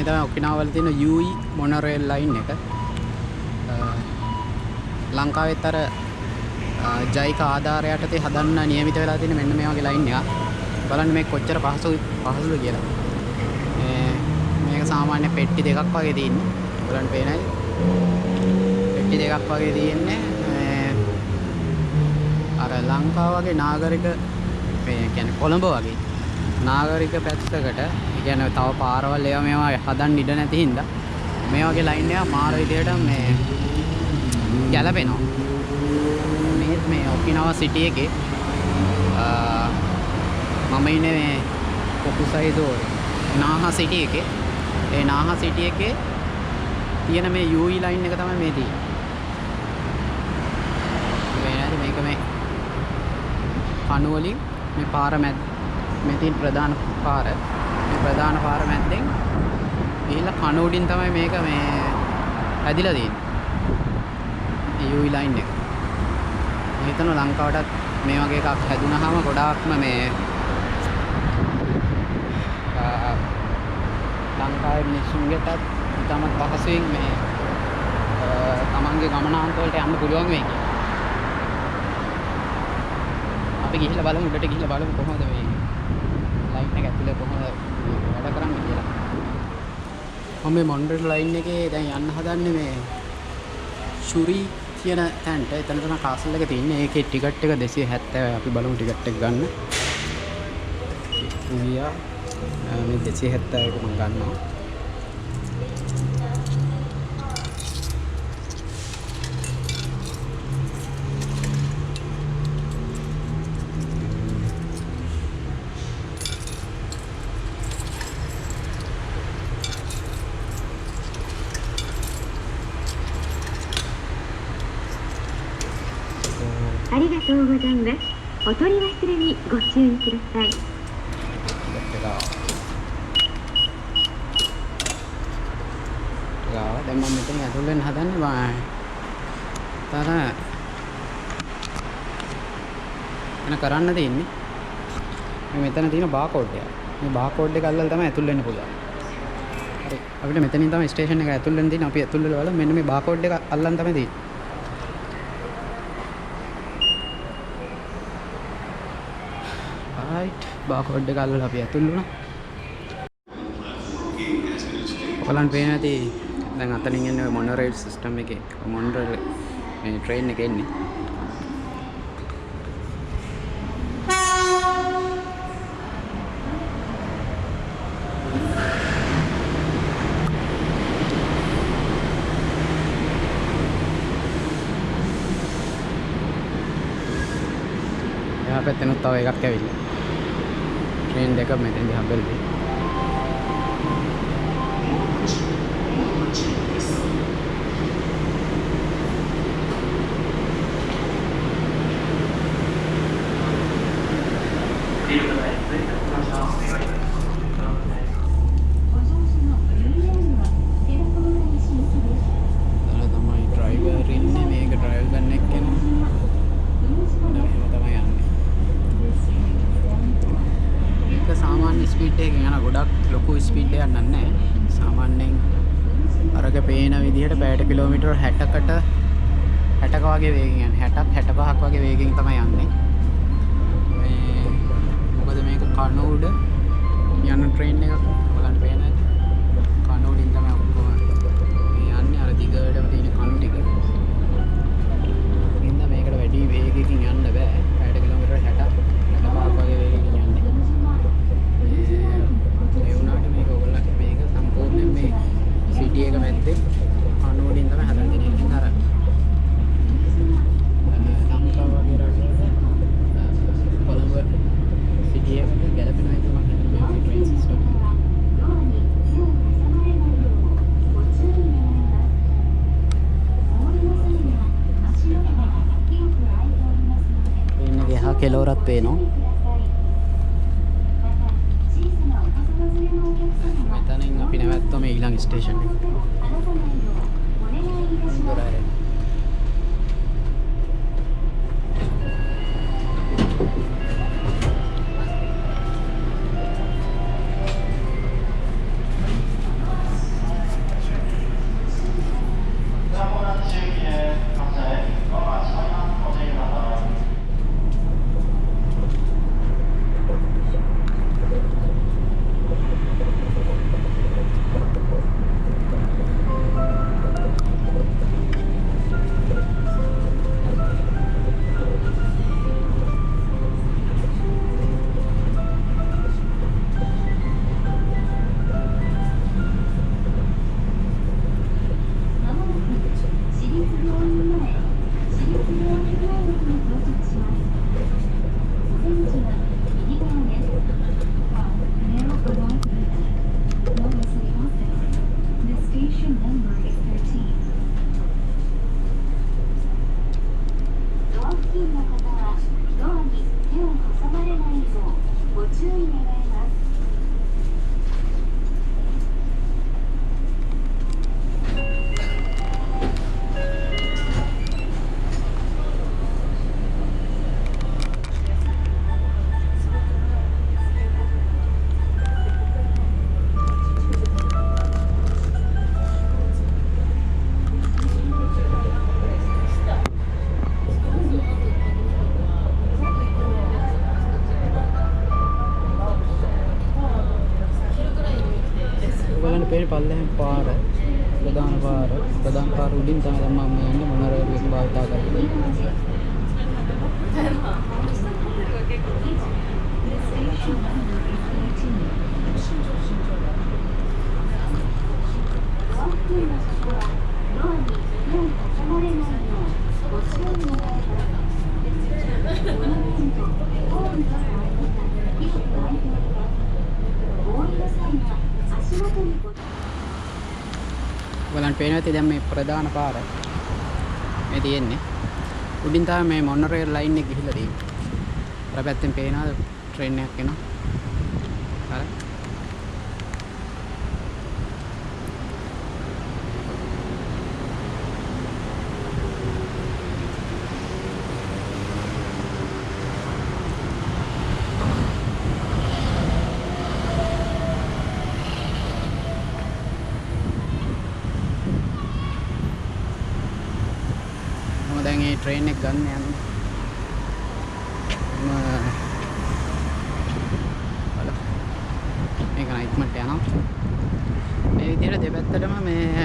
මේ තමයි ඔකිනාවා වල තියෙන Yui Monorail line එක. ලංකාවෙත් අර ජයික ආධාර යටතේ හදන්න නියමිත වෙලා තියෙන මෙන්න මේ වගේ line එකක්. බලන්න මේක කොච්චර පහසුද කියලා. මේක සාමාන්‍ය පෙට්ටි දෙකක් වගේ තියෙන්නේ. බලන්න පේනයි. පෙට්ටි දෙකක් වගේ තියෙන්නේ. අර ලංකාව වගේ නාගරික මේ කියන්නේ කොළඹ වගේ නාගරික පැත්තකට කියන්නේ තව පාරවල් ඒවා මේවා හදන්න ඉඩ නැති හින්දා මේ වගේ ලයින් එකක් මාර විදියට මේ ගැලපෙනවා. මේ ඔකිනාවා සිටි එකේ මම ඉන්නේ මේ කොකුසයිදෝරි නාහා සිටි එකේ. ඒ නාහා සිටි එකේ තියෙන මේ යූයි ලයින් එක තමයි මේ තියෙන්නේ. මේක මේ කණු වලින් මේ පාර මේ තියෙන ප්‍රධාන පාර මේ ප්‍රධාන පාර මැද්දෙන් ගිහිල්ලා කණු උඩින් තමයි මේක මේ ඇදිලා තියෙන්නේ. මේ යූයි ලයින් එක. මම හිතනවා ලංකාවටත් මේ වගේ එකක් හැදුනහම ගොඩාක්ම මේ ලංකාවේ මිනිස්සුන්ටත් ඉතාමත් පහසුවෙන් මේ තමන්ගේ ගමනාන්ත වලට යන්න පුළුවන් වෙයි කියලා. අපි ගිහිල්ලා බලමු උඩට ගිහිල්ලා බලමු කොහොමද මේ ලයින් එක ඇතුලේ කොහොමද වැඩ කරන්නේ කියලා. මම මේ මොනරේල් ලයින් එකේ දැන් යන්න හදන්නේ මේ ශුරි කියන තැනට. එතන තමයි කාසල් එක තියෙන්නේ. ඒකේ ටිකට් එක 270යි. අපි බලමු ටිකට් එක ගන්න. ගියා මේ 270 එක මම ගන්නවා.ありがとうございます。お取り忘れにご注意ください。දැන් මම මෙතන ඇතුල් වෙන්න හදන්නේ බෑ. තර එන කරන්න තියෙන්නේ. මේ මෙතන තියෙන බාකෝඩ් එක. මේ බාකෝඩ් එක අල්ලලා තමයි ඇතුල් වෙන්න පුළුවන්. හරි. අපිට මෙතනින් තමයි ස්ටේෂන් එක ඇතුල් වෙන්න තියෙන්නේ. අපි ඇතුල් වෙලා බලමු. මෙන්න මේ බාකෝඩ් එක අල්ලන් තමයි තියෙන්නේ. බාකෝඩ් එක අල්ලලා අපි ඇතුල් වුණා. ඔයගලන් පේන ඇති දැන් අතනින් එන්නේ මොනොරේල් සිස්ටම් එකේ මොනොරේල් මේ ට්‍රේන් එක එන්නේ. එහා පැත්තෙනුත් තව එකක් ඇවිල්ලා. ट्रेन देखा मैं यहाँ पर भी ड्राइवर इन्हें में ड्राइव करने के सामान्य स्पीड එකකින් යන ගොඩක් ලොකු ස්පීඩ් එකක් නෑ. සාමාන්‍යයෙන් අරක පේන විදිහට පැයට කිලෝමීටර් 60ක වගේ වේගෙන් යන්නේ. 60ක් 65ක් වගේ වේගෙන් තමයි යන්නේ. මේ මොකද මේක කණු උඩ යන ට්‍රේන් එකක් බලන්න පේන ඇති. කණු උඩින් තමයි ඔක්කොම මේ යන්නේ. අර දිගටම තියෙන කණු ටික. ඉතින් මේකට වැඩි වේගයකින් යන්න බෑ. පැයට කිලෝමීටර් 60 65ක් වගේ වේගෙන් යන්නේ. සිටි එක මැද්දේ කණුවලින් තමයි හදලා දෙන්නේ. ඉතින් අර ලංකාව වගේ රටවල කොළඹ සිටි එකට ගැලපෙන එක මම හිතන්නේ මේ ට්‍රේන් සිස්ටම්. ඉන්නේ ගහ කෙලවරක් පේනවා. මෙතනින් අපි නැවැත්තුම ඊළඟ ස්ටේෂන් එකට. මේ පල්ලෙහාම පාර ප්‍රධාන පාර උඩින් තමයි දැන් මම යන්නේ මොනරේල් එක භාවිතා කරන්නේ. බලන්න පේනවා ඇති දැන් මේ ප්‍රධාන පාර මේ තියෙන්නේ. උඩින් තමයි මේ මොනරේල් ලයින් එක ගිහිල්ලා තියෙන්නේ. අර පැත්තෙන් පේනවාද ට්‍රේන් එකක් එනවා. හරි. දැන් මේ ට්‍රේන් එක ගන්න යන්නේ. මේක නයිට්මන්ට් යනවා. මේ විදිහට දෙපැත්තටම මේ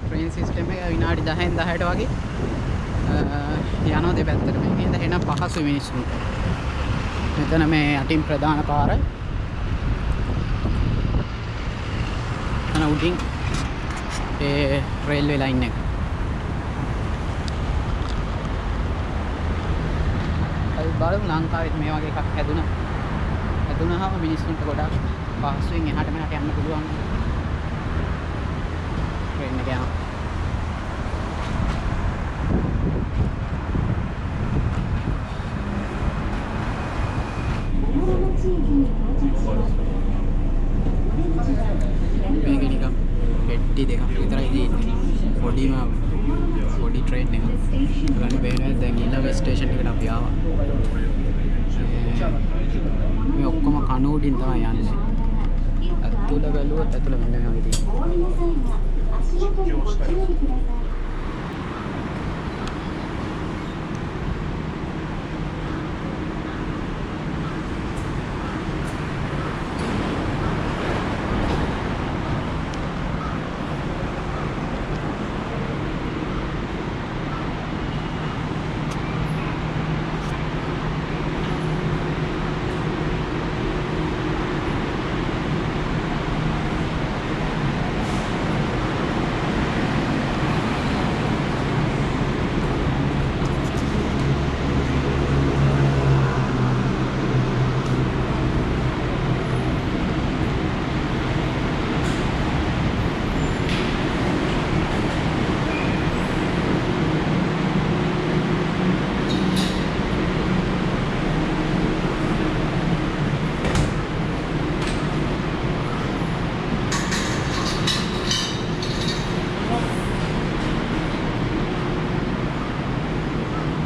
ට්‍රේන් සිස්ටම් එක විනාඩි 10න් 10ට වගේ යනවා දෙපැත්තට. මේකෙන්ද එන පහසු මිනිස්සුන්ට. මෙතන මේ යටින් ප්‍රධාන පාර. අන උඩින් ඒ රේල්වේ ලයින් එක. බලමු ලංකාවෙත් මේ වගේ එකක් හැදුනහම මිනිස්සුන්ට ගොඩක් පහසුවෙන් එහාට මෙහාට යන්න පුළුවන්. ට්‍රේන් එක යනවා. මේක නිකන් පෙට්ටි දෙකක් විතරයි තියෙන්නේ. පොඩි ට්‍රේන් එක. ගන්න බෑනේ දැන් ඊළඟ ස්ටේෂන් එකට අපි ආවා. මේ ඔක්කොම කණුඩින් තමයි යන්නේ. ඇතුළ බැලුවොත් ඇතුළ මෙන්න මේ වගේ තියෙනවා.